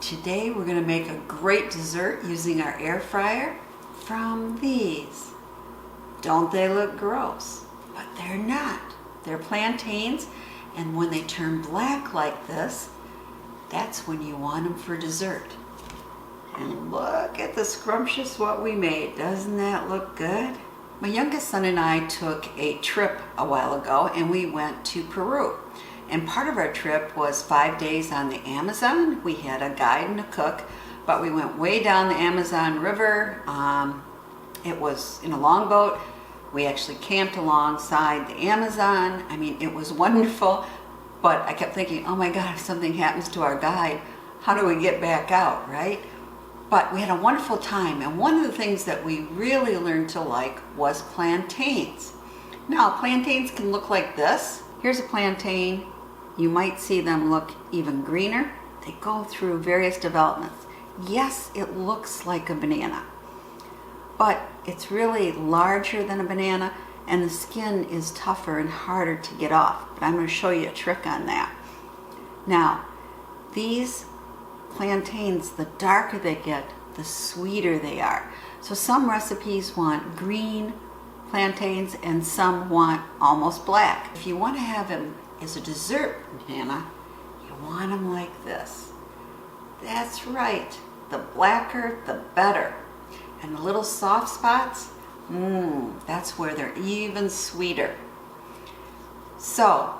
Today we're going to make a great dessert using our air fryer from these. Don't they look gross? But they're not. They're plantains, and when they turn black like this, that's when you want them for dessert. And look at the scrumptious what we made. Doesn't that look good? My youngest son and I took a trip a while ago and we went to Peru. And part of our trip was 5 days on the Amazon. We had a guide and a cook, but we went way down the Amazon River. It was in a longboat. We actually camped alongside the Amazon. I mean, it was wonderful, but I kept thinking, oh my God, if something happens to our guide, how do we get back out, right? But we had a wonderful time, and one of the things that we really learned to like was plantains. Now, plantains can look like this. Here's a plantain. You might see them look even greener. They go through various developments. Yes, it looks like a banana, but it's really larger than a banana, and the skin is tougher and harder to get off. But I'm going to show you a trick on that. Now, these plantains, the darker they get, the sweeter they are. So some recipes want green plantains and some want almost black. If you want to have them as a dessert banana, you want them like this. That's right. The blacker, the better. And the little soft spots, that's where they're even sweeter. So,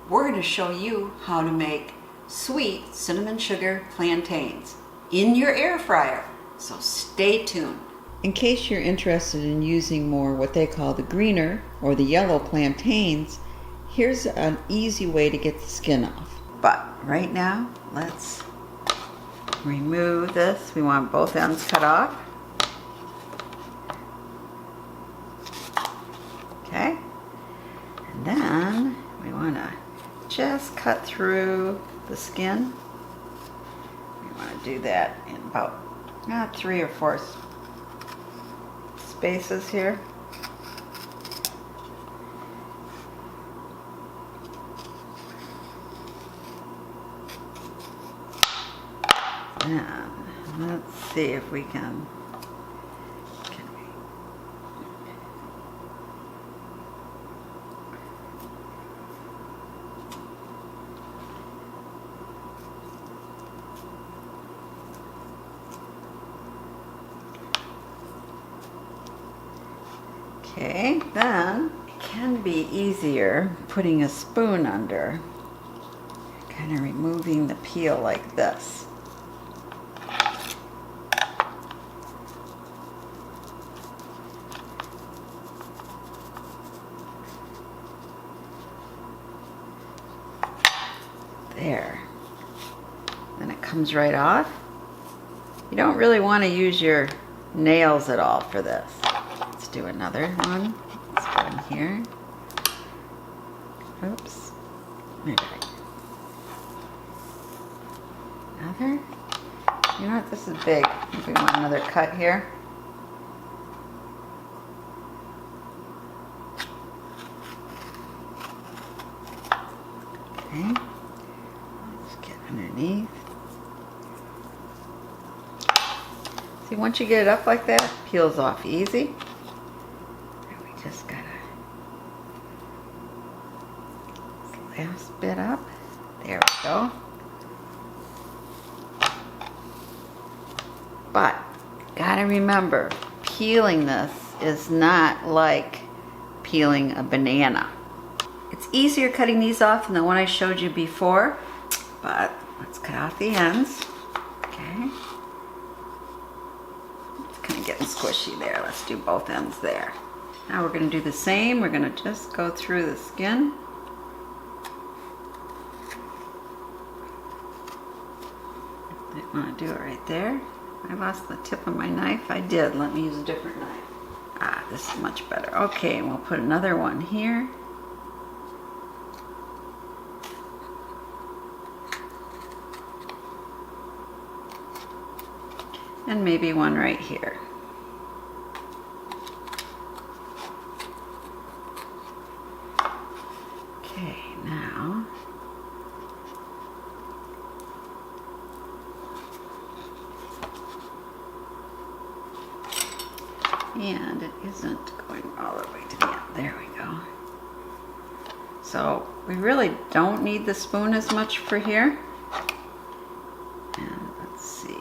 we're going to show you how to make sweet cinnamon sugar plantains in your air fryer. So stay tuned. In case you're interested in using more what they call the greener or the yellow plantains, here's an easy way to get the skin off. But right now, let's remove this. We want both ends cut off. Okay, and then we want to just cut through the skin. We want to do that in about 3 or 4 spaces here. And let's see if we can. Okay, then it can be easier putting a spoon under, kind of removing the peel like this. There. Then it comes right off. You don't really want to use your nails at all for this. Let's do another one. Let's go in here. Oops. Okay. Another. You know what? This is big. If we want another cut here. Okay. Let's get underneath. See, once you get it up like that, it peels off easy. Just gotta last bit up. There we go. But gotta remember, peeling this is not like peeling a banana. It's easier cutting these off than the one I showed you before, but let's cut off the ends. Okay. It's kind of getting squishy there. Let's do both ends there. Now we're going to do the same. We're going to just go through the skin. I want to do it right there. I lost the tip of my knife. I did. Let me use a different knife. Ah, this is much better. Okay, and we'll put another one here. And maybe one right here. Now and it isn't going all the way to the end. There we go. So we really don't need the spoon as much for here. And let's see.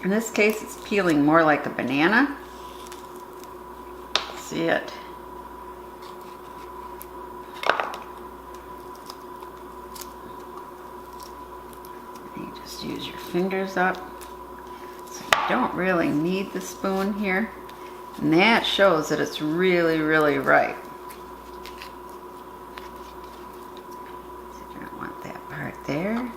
In this case, it's peeling more like a banana. See it? You just use your fingers up. So you don't really need the spoon here. And that shows that it's really, really ripe. So you don't want that part there.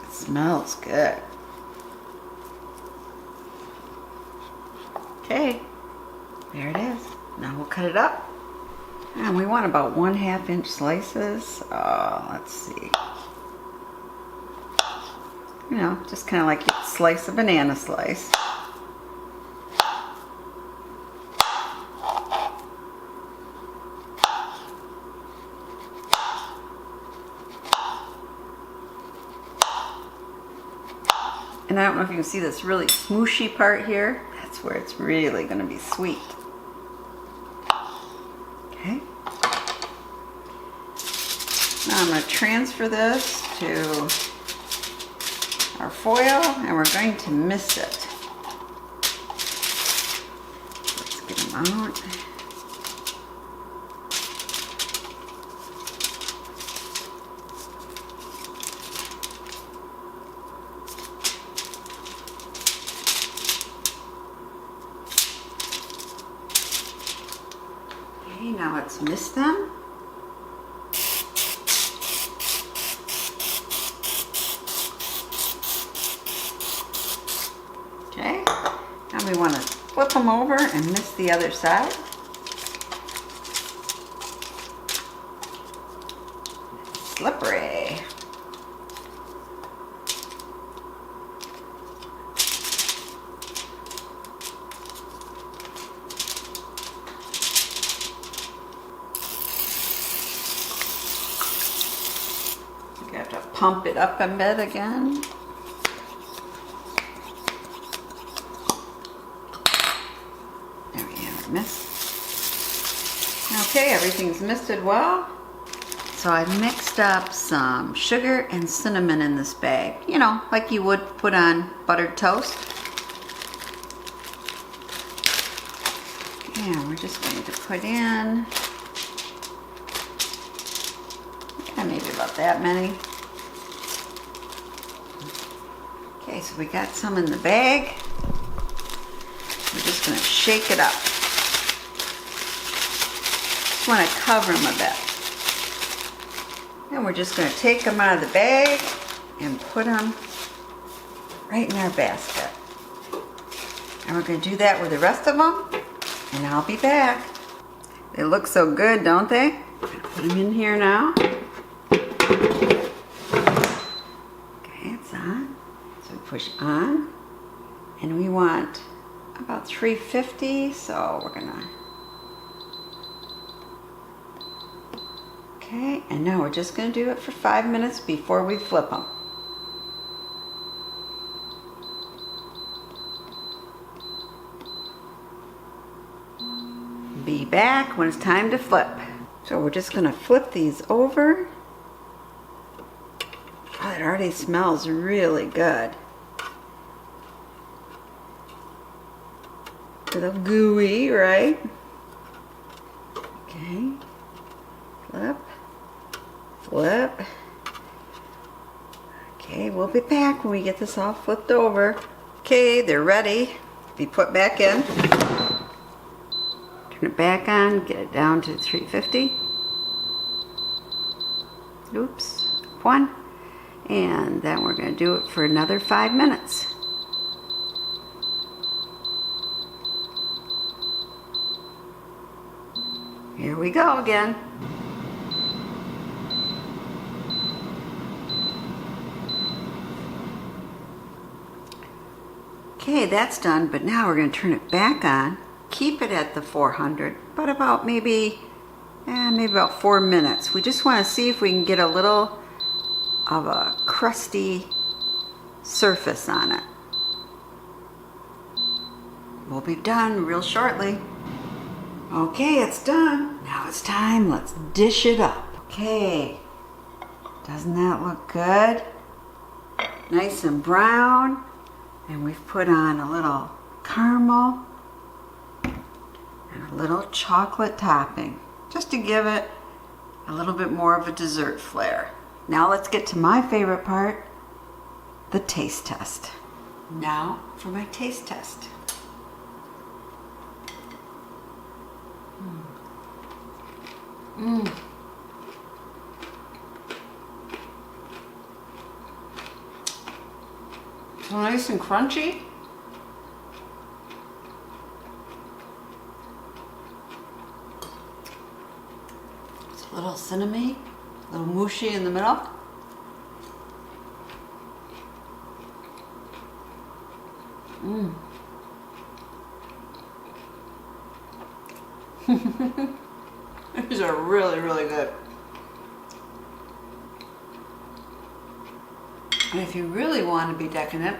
Smells good. Okay, there it is. Now we'll cut it up. And we want about 1/2 inch slices. Let's see. You know, just kind of like you slice a banana slice. And I don't know if you can see this really smooshy part here. That's where it's really going to be sweet. Okay. Now I'm going to transfer this to our foil and we're going to mist it. Let's get them out. Now let's mist them. Okay, now we want to flip them over and mist the other side. Slippery. You have to pump it up a bit again. There we have it mist. Okay, everything's misted well. So I've mixed up some sugar and cinnamon in this bag. You know, like you would put on buttered toast. And we're just going to put in maybe about that many. Okay, so we got some in the bag. We're just going to shake it up. Just want to cover them a bit. And we're just going to take them out of the bag and put them right in our basket. And we're going to do that with the rest of them. And I'll be back. They look so good, don't they? Put them in here now. Okay, it's on. So we push on. And we want about 350, so we're gonna... Okay, and now we're just gonna do it for 5 minutes before we flip them. Be back when it's time to flip. So we're just gonna flip these over. Oh, it already smells really good. A little gooey, right? Okay. Flip. Flip. Okay, we'll be back when we get this all flipped over. Okay, they're ready to be put back in. Turn it back on, get it down to 350. Oops, one. And then we're going to do it for another 5 minutes. Here we go again. Okay, that's done, but now we're going to turn it back on. Keep it at the 400, but about maybe about 4 minutes. We just want to see if we can get a little of a crusty surface on it. We'll be done real shortly. Okay, it's done. Now it's time. Let's dish it up. Okay, doesn't that look good? Nice and brown. And we've put on a little caramel and a little chocolate topping, just to give it a little bit more of a dessert flair. Now let's get to my favorite part, the taste test. Now for my taste test. So nice and crunchy. It's a little cinnamony, a little mushy in the middle. These are really, really good. And if you really want to be decadent,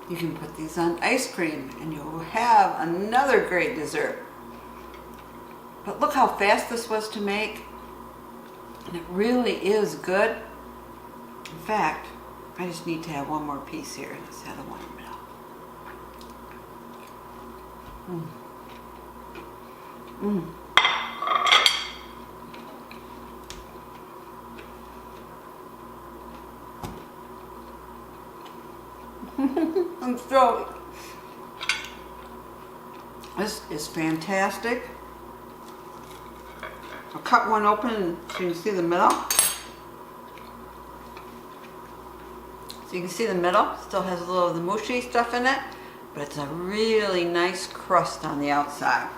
you can put these on ice cream and you'll have another great dessert. But look how fast this was to make. And it really is good. In fact, I just need to have one more piece here. Let's have the one in the middle. And so, this is fantastic. I'll cut one open so you can see the middle. So you can see the middle still has a little of the mushy stuff in it, but it's a really nice crust on the outside.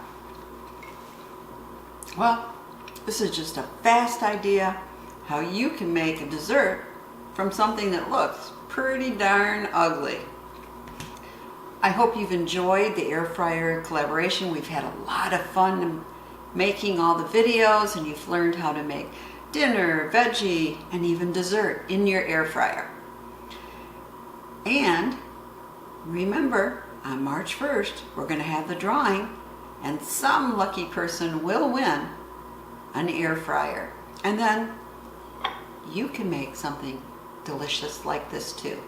Well, this is just a fast idea how you can make a dessert from something that looks pretty darn ugly. I hope you've enjoyed the air fryer collaboration. We've had a lot of fun making all the videos, and you've learned how to make dinner, veggie, and even dessert in your air fryer. And remember, on March 1st, we're going to have the drawing, and some lucky person will win an air fryer. And then you can make something delicious like this too.